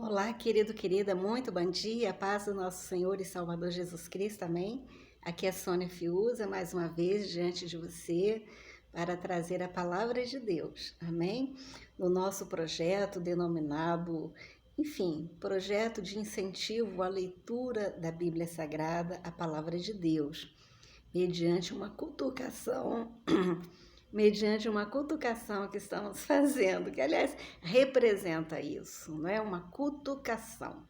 Olá, querido, querida, muito bom dia, paz do nosso Senhor e Salvador Jesus Cristo, amém? Aqui é Sônia Fiuza, mais uma vez diante de você, para trazer a palavra de Deus, amém? No nosso projeto denominado, projeto de incentivo à leitura da Bíblia Sagrada, a palavra de Deus, mediante uma cutucação mediante uma cutucação que estamos fazendo, que aliás representa isso, não é? Uma cutucação.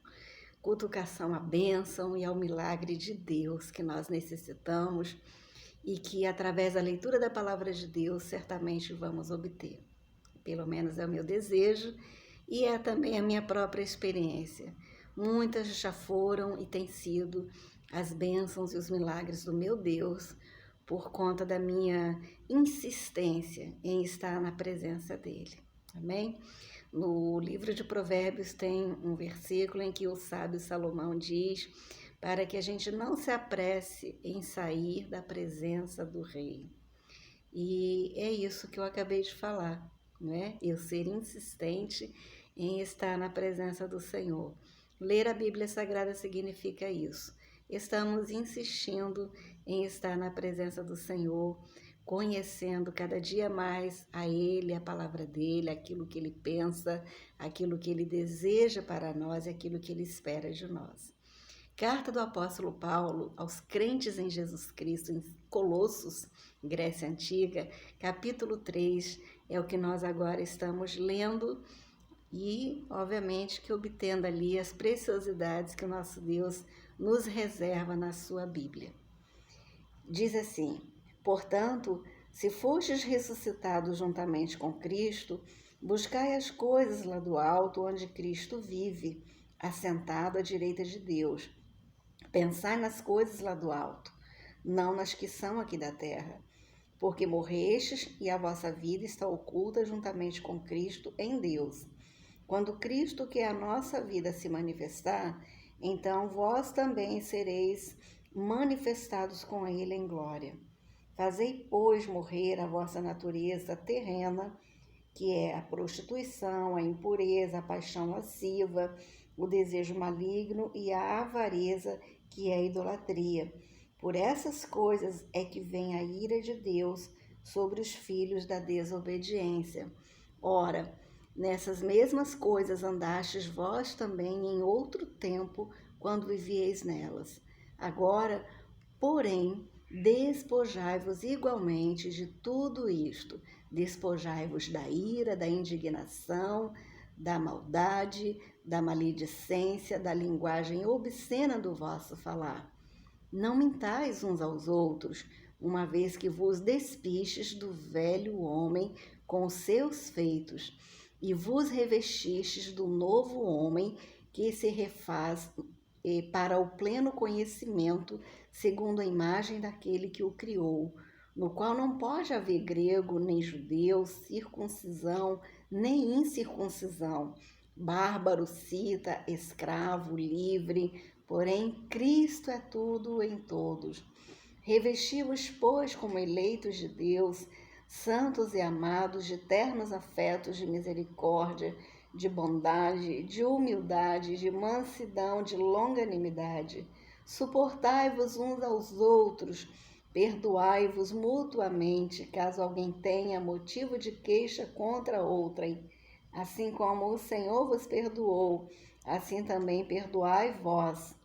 Cutucação à bênção e ao milagre de Deus que nós necessitamos e que através da leitura da palavra de Deus certamente vamos obter. Pelo menos é o meu desejo e é também a minha própria experiência. Muitas já foram e têm sido as bênçãos e os milagres do meu Deus por conta da minha insistência em estar na presença dele. Amém? No livro de Provérbios tem um versículo em que o sábio Salomão diz para que a gente não se apresse em sair da presença do rei. E é isso que eu acabei de falar, não é? Eu ser insistente em estar na presença do Senhor. Ler a Bíblia Sagrada significa isso. Estamos insistindo em estar na presença do Senhor, conhecendo cada dia mais a Ele, a palavra dEle, aquilo que Ele pensa, aquilo que Ele deseja para nós e aquilo que Ele espera de nós. Carta do apóstolo Paulo aos crentes em Jesus Cristo, em Colossos, Grécia Antiga, capítulo 3, é o que nós agora estamos lendo e, obviamente, que obtendo ali as preciosidades que o nosso Deus nos reserva na sua Bíblia. Diz assim: portanto, se fostes ressuscitados juntamente com Cristo, buscai as coisas lá do alto, onde Cristo vive, assentado à direita de Deus. Pensai nas coisas lá do alto, não nas que são aqui da terra, porque morrestes e a vossa vida está oculta juntamente com Cristo em Deus. Quando Cristo, que é a nossa vida, se manifestar, então vós também sereis manifestados com ele em glória. Fazei, pois, morrer a vossa natureza terrena, que é a prostituição, a impureza, a paixão lasciva, o desejo maligno e a avareza, que é a idolatria. Por essas coisas é que vem a ira de Deus sobre os filhos da desobediência. Ora, nessas mesmas coisas andastes vós também em outro tempo, quando vivieis nelas. Agora, porém, despojai-vos igualmente de tudo isto. Despojai-vos da ira, da indignação, da maldade, da maledicência, da linguagem obscena do vosso falar. Não mintais uns aos outros, uma vez que vos despistes do velho homem com os seus feitos, e vos revestistes do novo homem que se refaz para o pleno conhecimento, segundo a imagem daquele que o criou, no qual não pode haver grego, nem judeu, circuncisão, nem incircuncisão, bárbaro, cita, escravo, livre, porém Cristo é tudo em todos. Revesti-vos, pois, como eleitos de Deus, santos e amados, de ternos afetos de misericórdia, de bondade, de humildade, de mansidão, de longanimidade. Suportai-vos uns aos outros, perdoai-vos mutuamente, caso alguém tenha motivo de queixa contra outrem. Assim como o Senhor vos perdoou, assim também perdoai vós.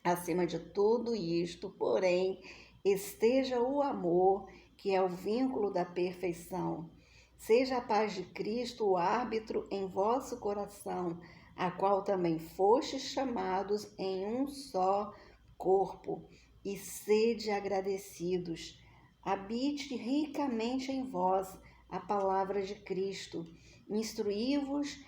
Acima de tudo isto, porém, esteja o amor, que é o vínculo da perfeição. Seja a paz de Cristo o árbitro em vosso coração, a qual também fostes chamados em um só corpo, e sede agradecidos. Habite ricamente em vós a palavra de Cristo. Instruí-vos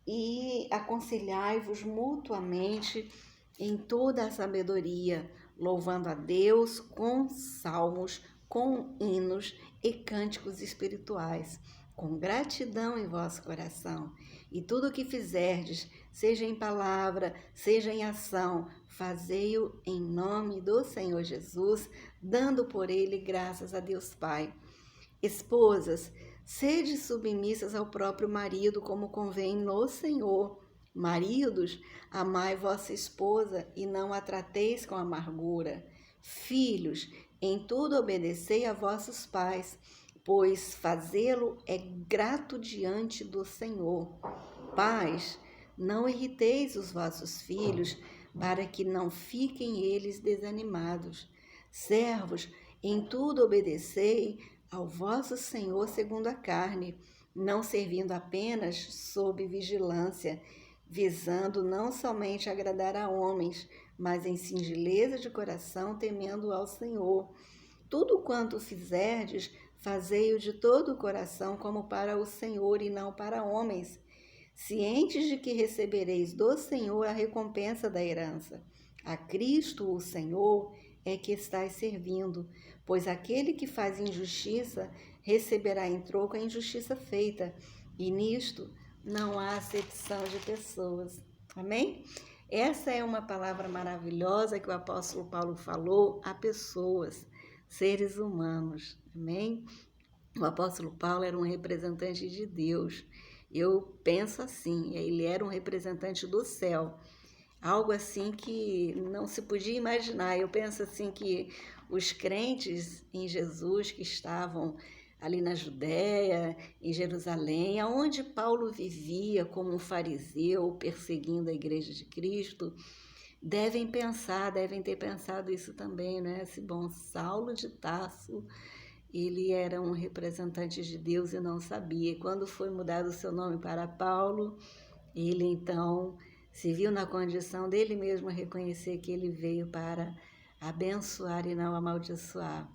e aconselhai-vos mutuamente em toda a sabedoria, louvando a Deus com salmos, com hinos e cânticos espirituais, com gratidão em vosso coração. E tudo o que fizerdes, seja em palavra, seja em ação, fazei-o em nome do Senhor Jesus, dando por ele graças a Deus Pai. Esposas, sede submissas ao próprio marido, como convém no Senhor. Maridos, amai vossa esposa e não a trateis com amargura. Filhos, em tudo obedecei a vossos pais, pois fazê-lo é grato diante do Senhor. Pais, não irriteis os vossos filhos, para que não fiquem eles desanimados. Servos, em tudo obedecei ao vosso Senhor segundo a carne, não servindo apenas sob vigilância, visando não somente agradar a homens, mas em singeleza de coração, temendo ao Senhor. Tudo quanto fizerdes, fazei-o de todo o coração, como para o Senhor e não para homens, cientes de que recebereis do Senhor a recompensa da herança. A Cristo, o Senhor, é que estais servindo, pois aquele que faz injustiça receberá em troco a injustiça feita, e nisto não há acepção de pessoas. Amém? Essa é uma palavra maravilhosa que o apóstolo Paulo falou a pessoas, seres humanos. Amém? O apóstolo Paulo era um representante de Deus. Eu penso assim, ele era um representante do céu. Algo assim que não se podia imaginar. Eu penso assim que os crentes em Jesus que estavam ali na Judéia, em Jerusalém, aonde Paulo vivia como um fariseu, perseguindo a igreja de Cristo, devem ter pensado isso também, né? Esse bom Saulo de Tarso, ele era um representante de Deus e não sabia. E quando foi mudado o seu nome para Paulo, ele então se viu na condição dele mesmo reconhecer que ele veio para abençoar e não amaldiçoar.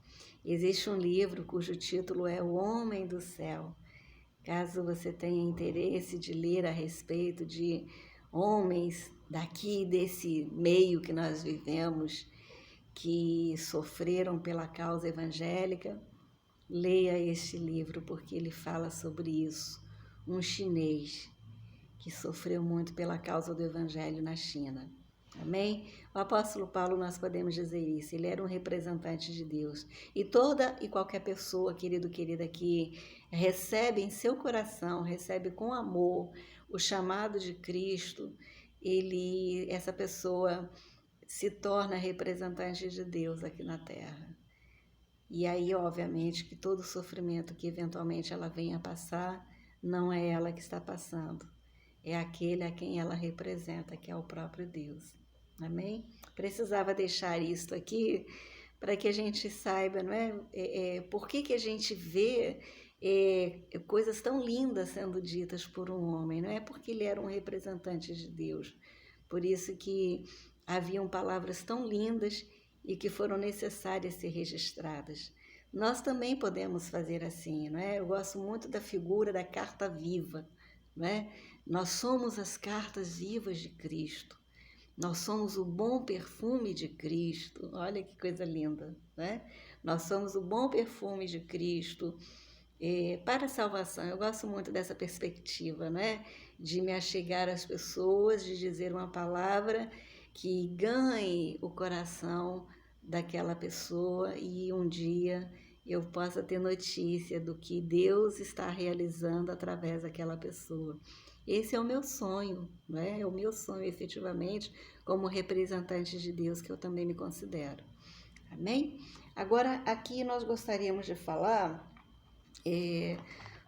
Existe um livro cujo título é O Homem do Céu. Caso você tenha interesse de ler a respeito de homens daqui, desse meio que nós vivemos, que sofreram pela causa evangélica, leia este livro, porque ele fala sobre isso. Um chinês que sofreu muito pela causa do evangelho na China. Amém? O apóstolo Paulo, nós podemos dizer isso, ele era um representante de Deus. E toda e qualquer pessoa, querido, querida, que recebe em seu coração, recebe com amor o chamado de Cristo, essa pessoa se torna representante de Deus aqui na terra. E aí, obviamente, que todo sofrimento que eventualmente ela venha a passar, não é ela que está passando, é aquele a quem ela representa, que é o próprio Deus. Amém? Precisava deixar isto aqui para que a gente saiba, não é? Por que a gente vê coisas tão lindas sendo ditas por um homem, não é? Porque ele era um representante de Deus. Por isso que haviam palavras tão lindas e que foram necessárias ser registradas. Nós também podemos fazer assim, não é? Eu gosto muito da figura da carta viva, não é? Nós somos as cartas vivas de Cristo. Nós somos o bom perfume de Cristo. Olha que coisa linda, né? Nós somos o bom perfume de Cristo para a salvação. Eu gosto muito dessa perspectiva, né? De me achegar às pessoas, de dizer uma palavra que ganhe o coração daquela pessoa e um dia eu possa ter notícia do que Deus está realizando através daquela pessoa. Esse é o meu sonho, né? É o meu sonho, efetivamente, como representante de Deus, que eu também me considero. Amém? Agora, aqui nós gostaríamos de falar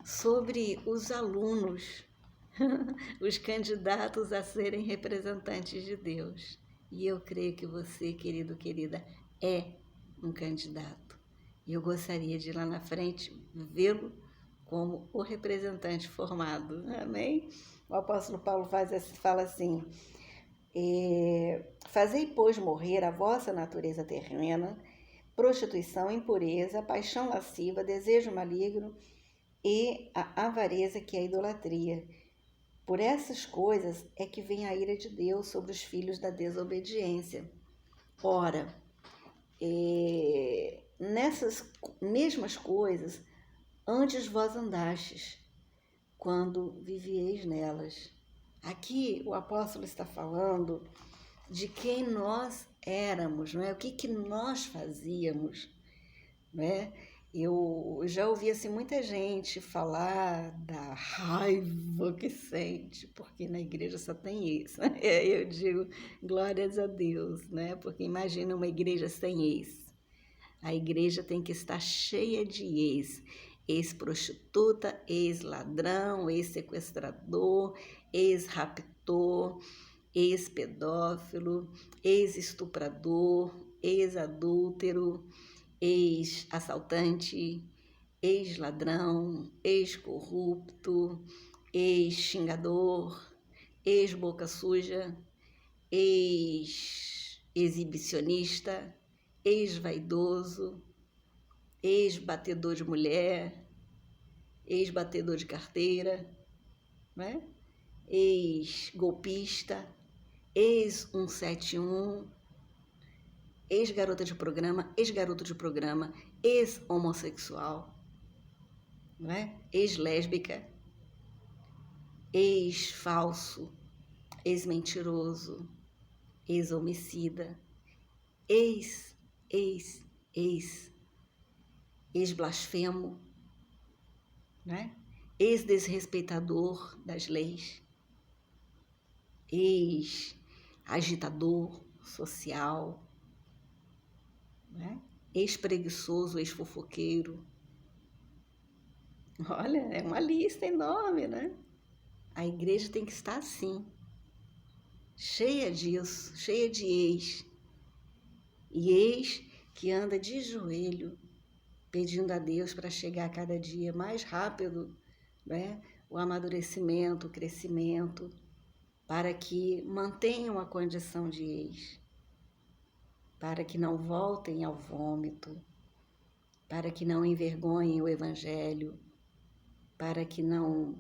sobre os alunos, os candidatos a serem representantes de Deus. E eu creio que você, querido, querida, é um candidato. E eu gostaria de lá na frente vê-lo como o representante formado. Amém? O apóstolo Paulo fala assim: fazei, pois, morrer a vossa natureza terrena, prostituição, impureza, paixão lasciva, desejo maligno e a avareza, que é a idolatria. Por essas coisas é que vem a ira de Deus sobre os filhos da desobediência. Ora, nessas mesmas coisas antes vós andastes, quando vivieis nelas. Aqui o apóstolo está falando de quem nós éramos, não é? O que nós fazíamos, não é? Eu já ouvi assim, muita gente falar da raiva que sente, porque na igreja só tem isso. Eu digo, glórias a Deus, né? Porque imagina uma igreja sem ex. A igreja tem que estar cheia de ex. Ex-prostituta, ex-ladrão, ex-sequestrador, ex-raptor, ex-pedófilo, ex-estuprador, ex-adúltero, ex-assaltante, ex-ladrão, ex-corrupto, ex-xingador, ex-boca suja, ex-exibicionista, ex-vaidoso, ex-batedor de mulher, ex-batedor de carteira, né? Ex-golpista, ex-171, ex-garota de programa, ex-garoto de programa, ex-homossexual, né? Ex-lésbica, ex-falso, ex-mentiroso, ex-homicida, ex, ex, ex, ex-blasfemo, né? Ex-desrespeitador das leis, ex-agitador social, né? Ex-preguiçoso, ex-fofoqueiro. Olha, é uma lista enorme, né? A igreja tem que estar assim, cheia disso, cheia de ex. E ex que anda de joelho, pedindo a Deus para chegar a cada dia mais rápido, né? O amadurecimento, o crescimento, para que mantenham a condição de ex, para que não voltem ao vômito, para que não envergonhem o Evangelho, para que não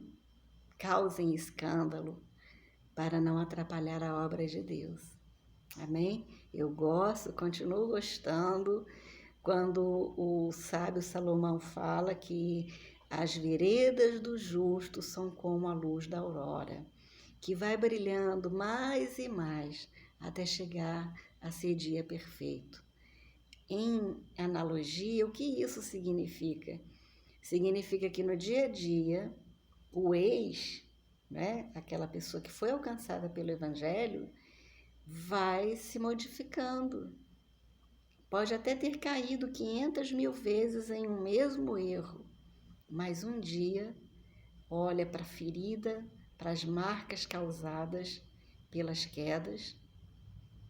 causem escândalo, para não atrapalhar a obra de Deus. Amém? Eu gosto, continuo gostando quando o sábio Salomão fala que as veredas do justo são como a luz da aurora, que vai brilhando mais e mais até chegar a ser dia perfeito. Em analogia, o que isso significa? Significa que no dia a dia, o ex, né, aquela pessoa que foi alcançada pelo Evangelho, vai se modificando. Pode até ter caído 500.000 vezes em um mesmo erro, mas um dia olha para a ferida, para as marcas causadas pelas quedas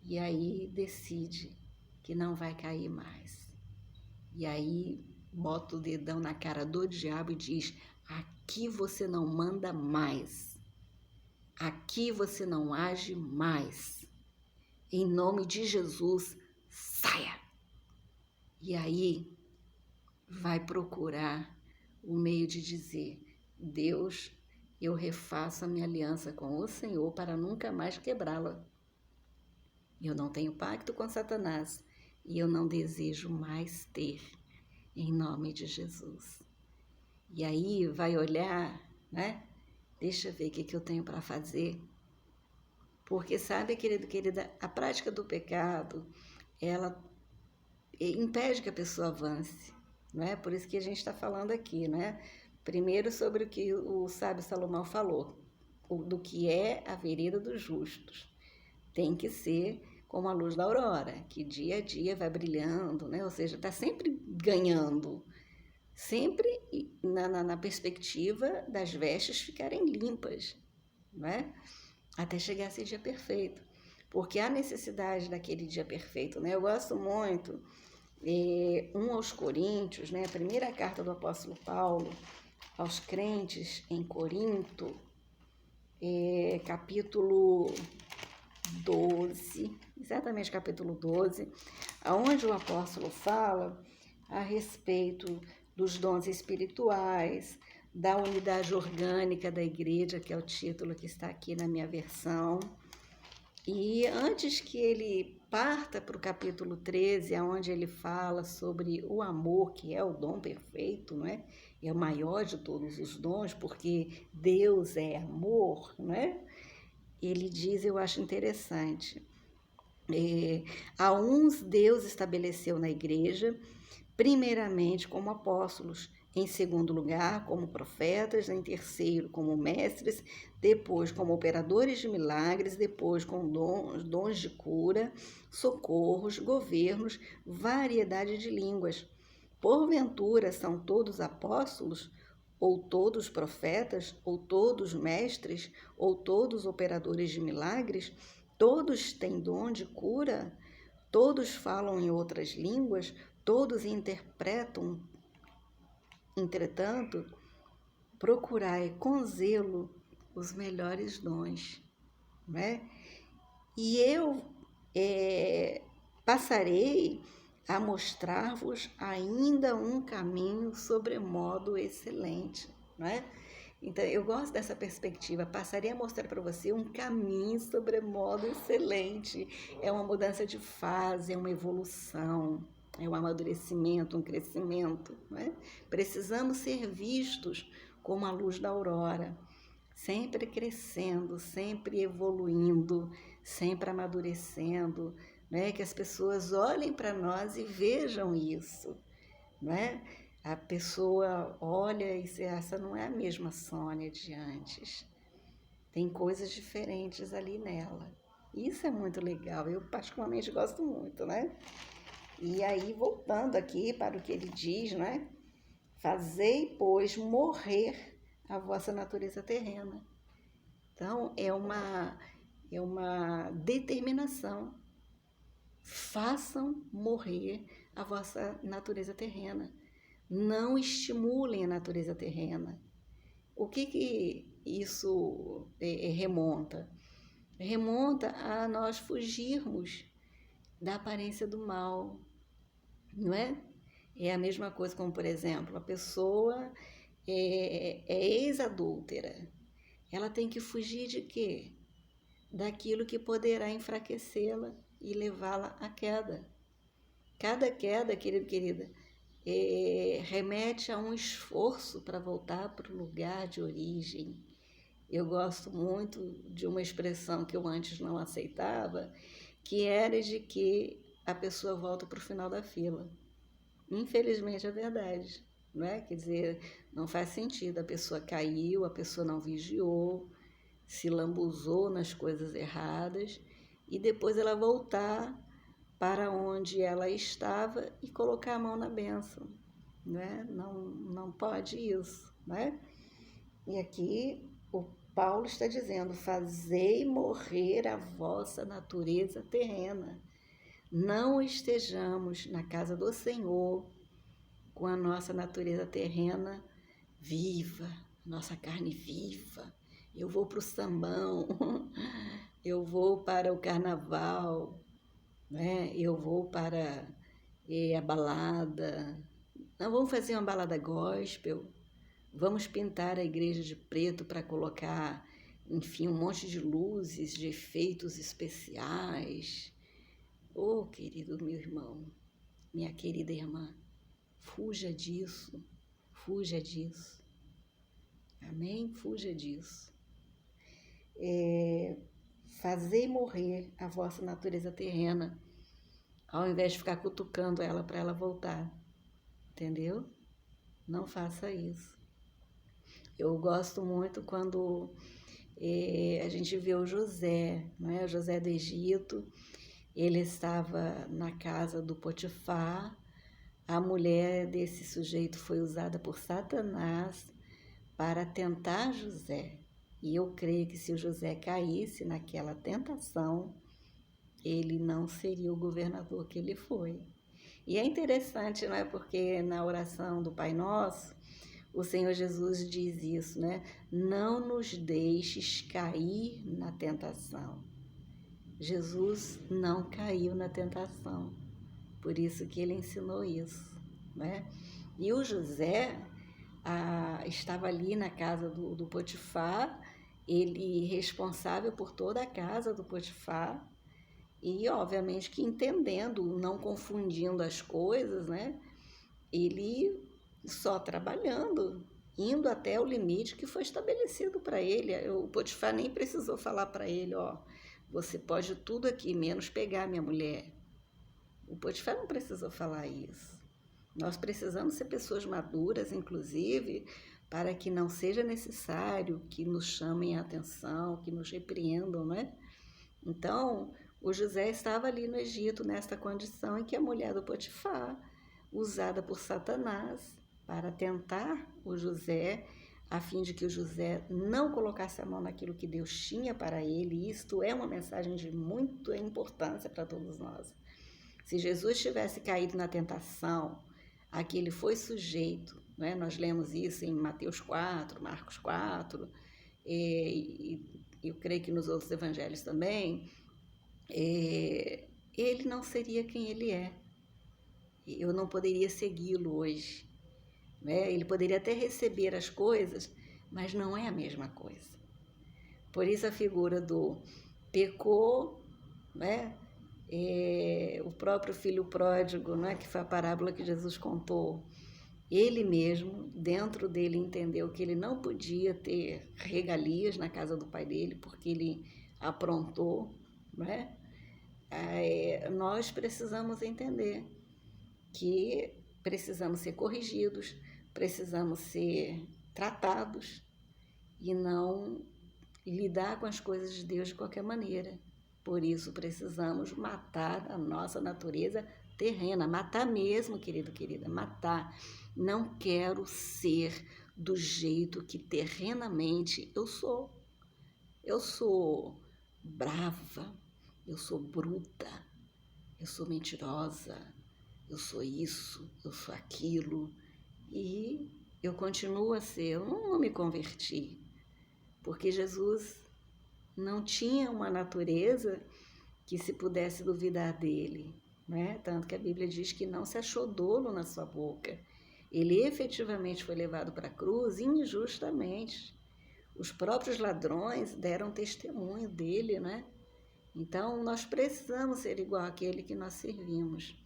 e aí decide que não vai cair mais. E aí bota o dedão na cara do diabo e diz: aqui você não manda mais, aqui você não age mais. Em nome de Jesus, saia! E aí vai procurar o meio de dizer: Deus, eu refaço a minha aliança com o Senhor para nunca mais quebrá-la. Eu não tenho pacto com Satanás e eu não desejo mais ter, em nome de Jesus. E aí vai olhar, né? Deixa eu ver o que eu tenho para fazer. Porque sabe, querida, a prática do pecado, ela impede que a pessoa avance, não é? Por isso que a gente está falando aqui, né? Primeiro sobre o que o sábio Salomão falou, do que é a vereda dos justos. Tem que ser como a luz da aurora, que dia a dia vai brilhando, né? Ou seja, está sempre ganhando, sempre na perspectiva das vestes ficarem limpas, né? Até chegar a esse dia perfeito. Porque há necessidade daquele dia perfeito, né? Eu gosto muito, 1 aos Coríntios, né? A primeira carta do apóstolo Paulo aos crentes em Corinto, capítulo 12, exatamente capítulo 12, onde o apóstolo fala a respeito dos dons espirituais, da unidade orgânica da igreja, que é o título que está aqui na minha versão. E antes que ele parta para o capítulo 13, onde ele fala sobre o amor, que é o dom perfeito, não é? É o maior de todos os dons, porque Deus é amor, não é? Ele diz, eu acho interessante, a uns Deus estabeleceu na igreja primeiramente como apóstolos, em segundo lugar como profetas, em terceiro como mestres, depois como operadores de milagres, depois com dons de cura, socorros, governos, variedade de línguas. Porventura são todos apóstolos, ou todos profetas, ou todos mestres, ou todos operadores de milagres? Todos têm dom de cura? Todos falam em outras línguas? Todos interpretam? Entretanto, procurai com zelo os melhores dons, né? E eu passarei a mostrar-vos ainda um caminho sobremodo excelente, não é? Então, eu gosto dessa perspectiva. Passarei a mostrar para você um caminho sobremodo excelente. É uma mudança de fase, é uma evolução, é um amadurecimento, um crescimento, não é? Precisamos ser vistos como a luz da aurora, sempre crescendo, sempre evoluindo, sempre amadurecendo, né? Que as pessoas olhem para nós e vejam isso, não é? A pessoa olha e diz, essa não é a mesma Sônia de antes. Tem coisas diferentes ali nela. Isso é muito legal, eu particularmente gosto muito, né? E aí, voltando aqui para o que ele diz, né? Fazei, pois, morrer a vossa natureza terrena. Então, é uma determinação. Façam morrer a vossa natureza terrena. Não estimulem a natureza terrena. O que isso remonta? Remonta a nós fugirmos da aparência do mal, não é? É a mesma coisa como, por exemplo, a pessoa é ex-adúltera. Ela tem que fugir de quê? Daquilo que poderá enfraquecê-la e levá-la à queda. Cada queda, querido, querida, remete a um esforço para voltar para o lugar de origem. Eu gosto muito de uma expressão que eu antes não aceitava, que era de que a pessoa volta para o final da fila. Infelizmente é verdade, não é? Quer dizer, não faz sentido. A pessoa caiu, a pessoa não vigiou, se lambuzou nas coisas erradas e depois ela voltar para onde ela estava e colocar a mão na bênção, né? Não pode isso, né? E aqui o Paulo está dizendo, fazei morrer a vossa natureza terrena. Não estejamos na casa do Senhor com a nossa natureza terrena viva, nossa carne viva. Eu vou para o sambão, eu vou para o carnaval, né? Eu vou para a balada. Não, vamos fazer uma balada gospel, vamos pintar a igreja de preto para colocar, enfim, um monte de luzes, de efeitos especiais. Oh, querido meu irmão, minha querida irmã, fuja disso, fuja disso. Amém? Fuja disso. Fazei morrer a vossa natureza terrena, ao invés de ficar cutucando ela para ela voltar. Entendeu? Não faça isso. Eu gosto muito quando a gente vê o José, não é? O José do Egito. Ele estava na casa do Potifar. A mulher desse sujeito foi usada por Satanás para tentar José. E eu creio que se o José caísse naquela tentação, ele não seria o governador que ele foi. E é interessante, não é? Porque na oração do Pai Nosso, o Senhor Jesus diz isso, né? Não nos deixes cair na tentação. Jesus não caiu na tentação, por isso que ele ensinou isso, né? E o José estava ali na casa do Potifar, ele responsável por toda a casa do Potifar, e obviamente que entendendo, não confundindo as coisas, né? Ele só trabalhando, indo até o limite que foi estabelecido para ele. O Potifar nem precisou falar para ele, ó, você pode tudo aqui, menos pegar minha mulher. O Potifar não precisou falar isso. Nós precisamos ser pessoas maduras, inclusive, para que não seja necessário que nos chamem a atenção, que nos repreendam, né? Então, o José estava ali no Egito nesta condição em que a mulher do Potifar, usada por Satanás para tentar o José, a fim de que o José não colocasse a mão naquilo que Deus tinha para ele. E isto é uma mensagem de muita importância para todos nós. Se Jesus tivesse caído na tentação a que ele foi sujeito, né? Nós lemos isso em Mateus 4, Marcos 4, e eu creio que nos outros evangelhos também, ele não seria quem ele é. Eu não poderia segui-lo hoje, né? Ele poderia até receber as coisas, mas não é a mesma coisa. Por isso a figura do pecou, né? O próprio filho pródigo, né? Que foi a parábola que Jesus contou, ele mesmo, dentro dele, entendeu que ele não podia ter regalias na casa do pai dele, porque ele aprontou, né? Nós precisamos entender que precisamos ser corrigidos, precisamos ser tratados e não lidar com as coisas de Deus de qualquer maneira. Por isso precisamos matar a nossa natureza terrena, matar mesmo, querido, querida, matar. Não quero ser do jeito que terrenamente eu sou. Eu sou brava, eu sou bruta, eu sou mentirosa, eu sou isso, eu sou aquilo. E eu continuo a ser, eu não me converti, porque Jesus não tinha uma natureza que se pudesse duvidar dele, né? Tanto que a Bíblia diz que não se achou dolo na sua boca. Ele efetivamente foi levado para a cruz injustamente. Os próprios ladrões deram testemunho dele, né? Então, nós precisamos ser igual àquele que nós servimos.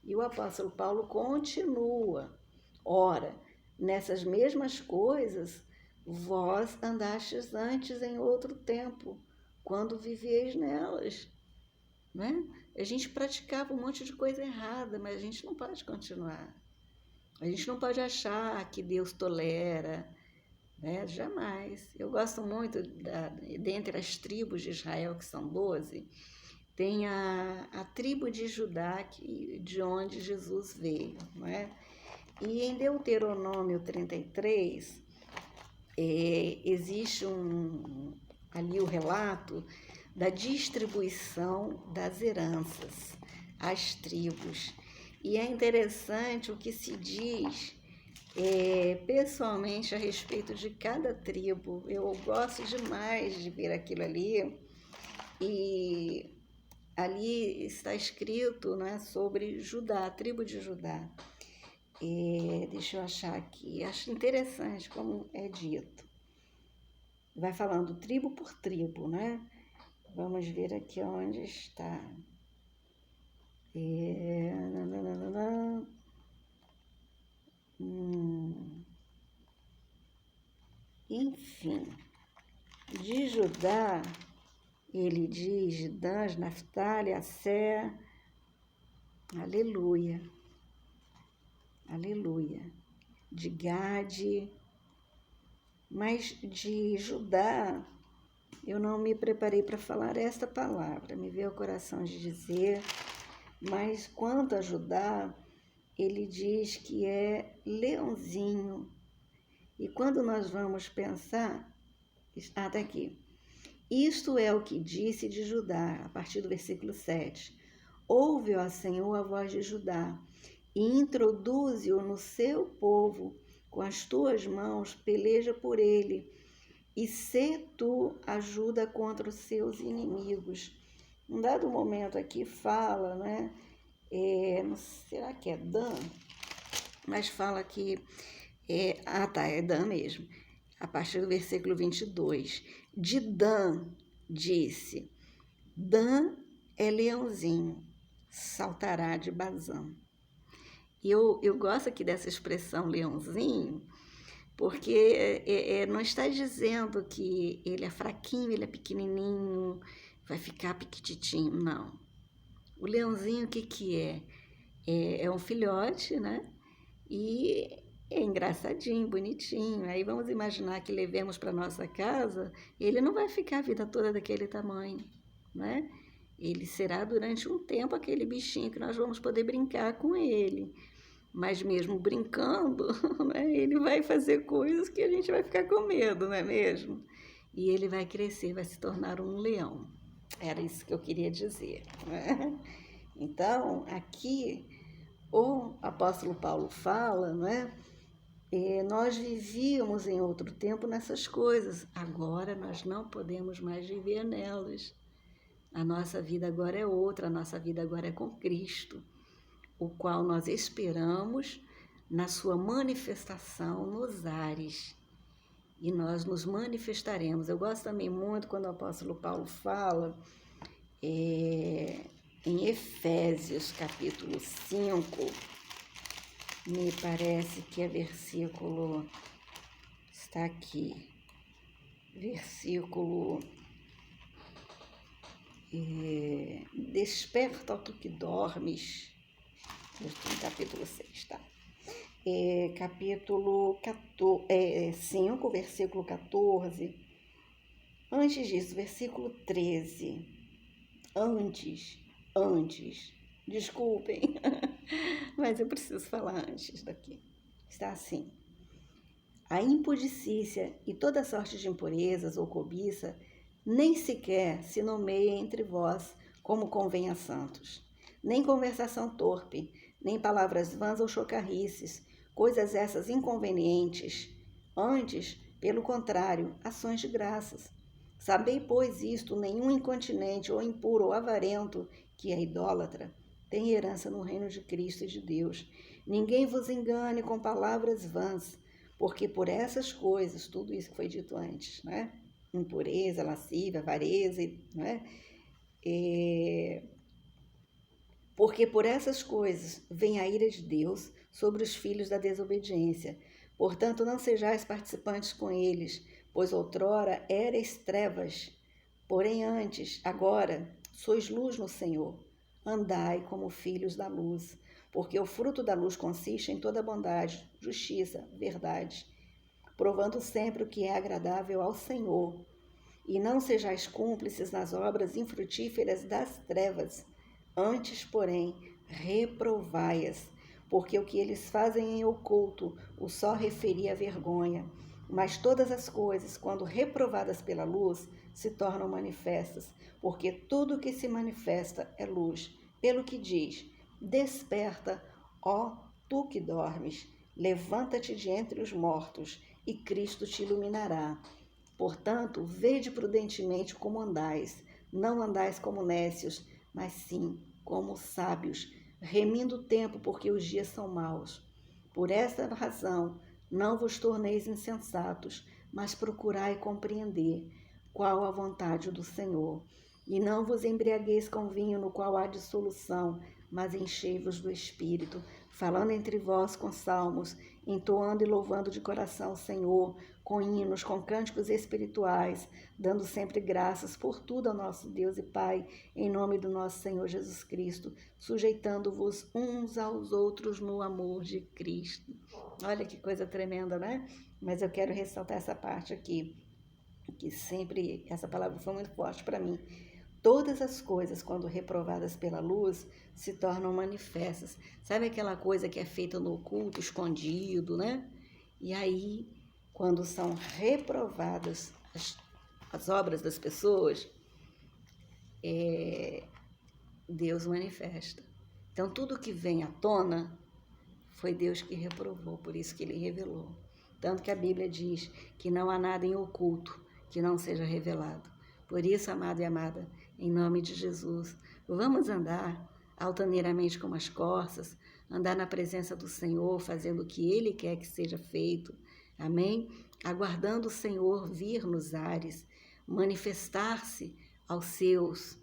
E o apóstolo Paulo continua. Ora, nessas mesmas coisas, vós andastes antes em outro tempo, quando vivieis nelas, né? A gente praticava um monte de coisa errada, mas a gente não pode continuar. A gente não pode achar que Deus tolera, né? Jamais. Eu gosto muito, dentre as tribos de Israel, que são 12, tem a tribo de Judá, de onde Jesus veio, né? E em Deuteronômio 33, existe ali o relato da distribuição das heranças às tribos. E é interessante o que se diz pessoalmente a respeito de cada tribo. Eu gosto demais de ver aquilo ali. E ali está escrito, né, sobre Judá, a tribo de Judá. Deixa eu achar aqui, acho interessante como é dito. Vai falando tribo por tribo, né? Vamos ver aqui onde está. Enfim, de Judá, ele diz de Dan, Naftali, Asser, aleluia, aleluia, de Gade, mas de Judá eu não me preparei para falar esta palavra, me veio ao coração de dizer, mas quanto a Judá, ele diz que é leãozinho. E quando nós vamos pensar, está aqui, isto é o que disse de Judá, a partir do versículo 7. Ouve, ó Senhor, a voz de Judá, e introduze-o no seu povo, com as tuas mãos, peleja por ele, e se tu ajuda contra os seus inimigos. Um dado momento aqui fala, né? Será que é Dan? Mas fala que é Dan mesmo. A partir do versículo 22. De Dan disse, Dan é leãozinho, saltará de Bazã. E eu gosto aqui dessa expressão leãozinho, porque não está dizendo que ele é fraquinho, ele é pequenininho, vai ficar piquititinho, não. O leãozinho, o que é? É um filhote, né? E é engraçadinho, bonitinho. Aí vamos imaginar que levemos para nossa casa, ele não vai ficar a vida toda daquele tamanho, né? Ele será durante um tempo aquele bichinho que nós vamos poder brincar com ele. Mas mesmo brincando, né, ele vai fazer coisas que a gente vai ficar com medo, não é mesmo? E ele vai crescer, vai se tornar um leão. Era isso que eu queria dizer, né? Então, aqui o apóstolo Paulo fala, né? Nós vivíamos em outro tempo nessas coisas, agora nós não podemos mais viver nelas. A nossa vida agora é outra, a nossa vida agora é com Cristo, o qual nós esperamos na sua manifestação nos ares. E nós nos manifestaremos. Eu gosto também muito quando o apóstolo Paulo fala em Efésios, capítulo 5, me parece que é versículo, está aqui, versículo, desperta, ó tu que dormes, capítulo 6, tá? Capítulo 5, versículo 14, antes disso, versículo 13, antes, desculpem, mas eu preciso falar antes daqui, está assim: a impudicícia e toda sorte de impurezas ou cobiça nem sequer se nomeia entre vós como convém a santos, nem conversação torpe, nem palavras vãs ou chocarrices, coisas essas inconvenientes, antes, pelo contrário, ações de graças. Sabei, pois, isto: nenhum incontinente ou impuro ou avarento, que é idólatra, tem herança no reino de Cristo e de Deus. Ninguém vos engane com palavras vãs, porque por essas coisas, tudo isso que foi dito antes, né? Impureza, lascívia, avareza, né? Porque por essas coisas vem a ira de Deus sobre os filhos da desobediência. Portanto, não sejais participantes com eles, pois outrora erais trevas, porém antes, agora, sois luz no Senhor. Andai como filhos da luz, porque o fruto da luz consiste em toda bondade, justiça, verdade, provando sempre o que é agradável ao Senhor. E não sejais cúmplices nas obras infrutíferas das trevas, antes, porém, reprovai-as, porque o que eles fazem em oculto o só referia a vergonha. Mas todas as coisas, quando reprovadas pela luz, se tornam manifestas, porque tudo o que se manifesta é luz. Pelo que diz: desperta, ó tu que dormes, levanta-te de entre os mortos, e Cristo te iluminará. Portanto, vede prudentemente como andais, não andais como nécios, mas sim como sábios, remindo o tempo, porque os dias são maus. Por esta razão, não vos torneis insensatos, mas procurai compreender qual a vontade do Senhor. E não vos embriagueis com vinho, no qual há dissolução, mas enchei-vos do Espírito, falando entre vós com salmos, entoando e louvando de coração o Senhor, com hinos, com cânticos espirituais, dando sempre graças por tudo ao nosso Deus e Pai, em nome do nosso Senhor Jesus Cristo, sujeitando-vos uns aos outros no amor de Cristo. Olha que coisa tremenda, né? Mas eu quero ressaltar essa parte aqui, que sempre essa palavra foi muito forte para mim. Todas as coisas, quando reprovadas pela luz, se tornam manifestas. Sabe aquela coisa que é feita no oculto, escondido, né? E aí, quando são reprovadas as obras das pessoas, Deus manifesta. Então, tudo que vem à tona foi Deus que reprovou, por isso que Ele revelou. Tanto que a Bíblia diz que não há nada em oculto que não seja revelado. Por isso, amado e amada, em nome de Jesus, vamos andar altaneiramente como as corças, andar na presença do Senhor, fazendo o que Ele quer que seja feito. Amém? Aguardando o Senhor vir nos ares, manifestar-se aos seus.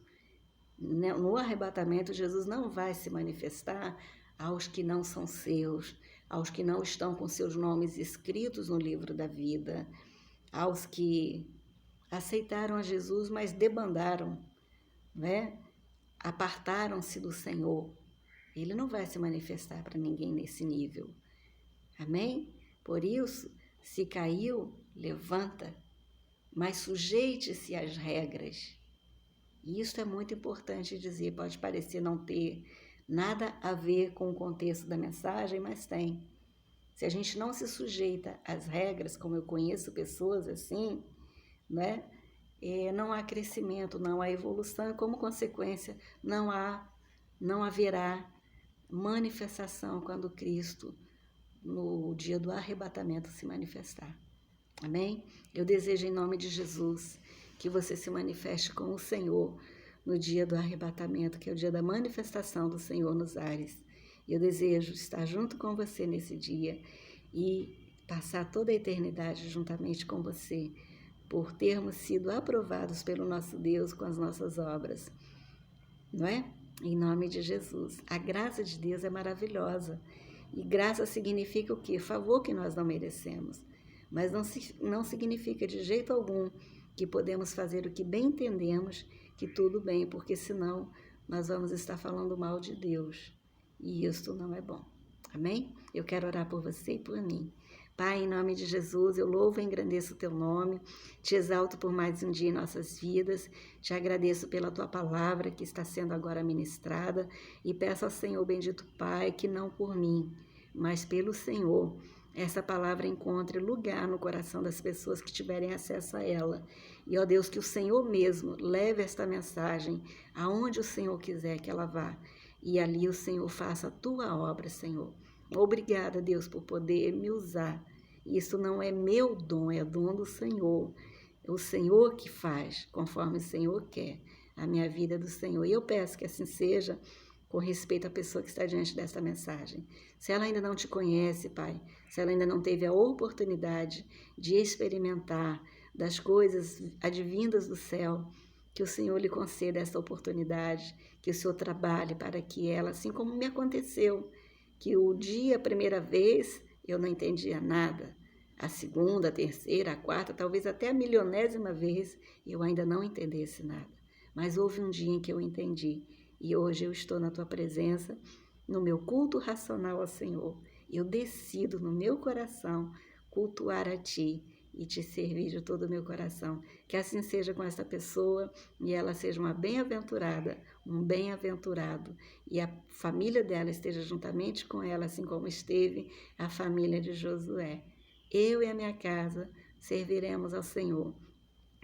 No arrebatamento, Jesus não vai se manifestar aos que não são seus, aos que não estão com seus nomes escritos no livro da vida, aos que aceitaram a Jesus, mas debandaram, né? Apartaram-se do Senhor. Ele não vai se manifestar para ninguém nesse nível. Amém? Por isso, se caiu, levanta, mas sujeite-se às regras. E isso é muito importante dizer, pode parecer não ter nada a ver com o contexto da mensagem, mas tem. Se a gente não se sujeita às regras, como eu conheço pessoas assim, né? Não há crescimento, não há evolução, e como consequência, não haverá manifestação quando Cristo, no dia do arrebatamento, se manifestar. Amém? Eu desejo, em nome de Jesus, que você se manifeste com o Senhor no dia do arrebatamento, que é o dia da manifestação do Senhor nos ares. Eu desejo estar junto com você nesse dia e passar toda a eternidade juntamente com você, por termos sido aprovados pelo nosso Deus com as nossas obras, não é? Em nome de Jesus. A graça de Deus é maravilhosa. E graça significa o quê? Favor que nós não merecemos. Mas não significa de jeito algum que podemos fazer o que bem entendemos, que tudo bem, porque senão nós vamos estar falando mal de Deus. E isso não é bom. Amém? Eu quero orar por você e por mim. Pai, em nome de Jesus, eu louvo e engrandeço o teu nome, te exalto por mais um dia em nossas vidas, te agradeço pela tua palavra que está sendo agora ministrada e peço ao Senhor, bendito Pai, que não por mim, mas pelo Senhor, essa palavra encontre lugar no coração das pessoas que tiverem acesso a ela. E, ó Deus, que o Senhor mesmo leve esta mensagem aonde o Senhor quiser que ela vá. E ali o Senhor faça a tua obra, Senhor. Obrigada, Deus, por poder me usar. Isso não é meu dom, é dom do Senhor. É o Senhor que faz, conforme o Senhor quer. A minha vida é do Senhor. E eu peço que assim seja, com respeito à pessoa que está diante desta mensagem. Se ela ainda não te conhece, Pai, se ela ainda não teve a oportunidade de experimentar das coisas advindas do céu, que o Senhor lhe conceda essa oportunidade, que o Senhor trabalhe para que ela, assim como me aconteceu, que o dia, a primeira vez, eu não entendia nada. A segunda, a terceira, a quarta, talvez até a milionésima vez, eu ainda não entendesse nada. Mas houve um dia em que eu entendi. E hoje eu estou na tua presença, no meu culto racional ao Senhor. Eu decido no meu coração cultuar a ti e te servir de todo o meu coração. Que assim seja com esta pessoa e ela seja uma bem-aventurada, um bem-aventurado. E a família dela esteja juntamente com ela, assim como esteve a família de Josué. Eu e a minha casa serviremos ao Senhor.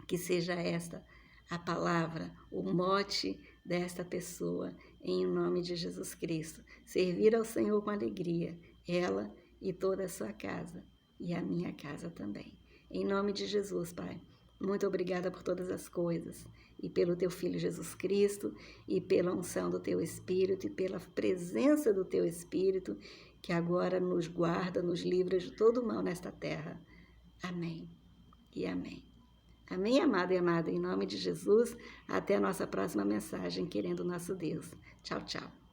Que seja esta a palavra, o mote desta pessoa, em nome de Jesus Cristo. Servir ao Senhor com alegria, ela e toda a sua casa, e a minha casa também. Em nome de Jesus, Pai, muito obrigada por todas as coisas, e pelo Teu Filho Jesus Cristo, e pela unção do Teu Espírito, e pela presença do Teu Espírito, que agora nos guarda, nos livra de todo o mal nesta terra. Amém e amém. Amém, amado e amada, em nome de Jesus. Até a nossa próxima mensagem, querendo nosso Deus. Tchau, tchau.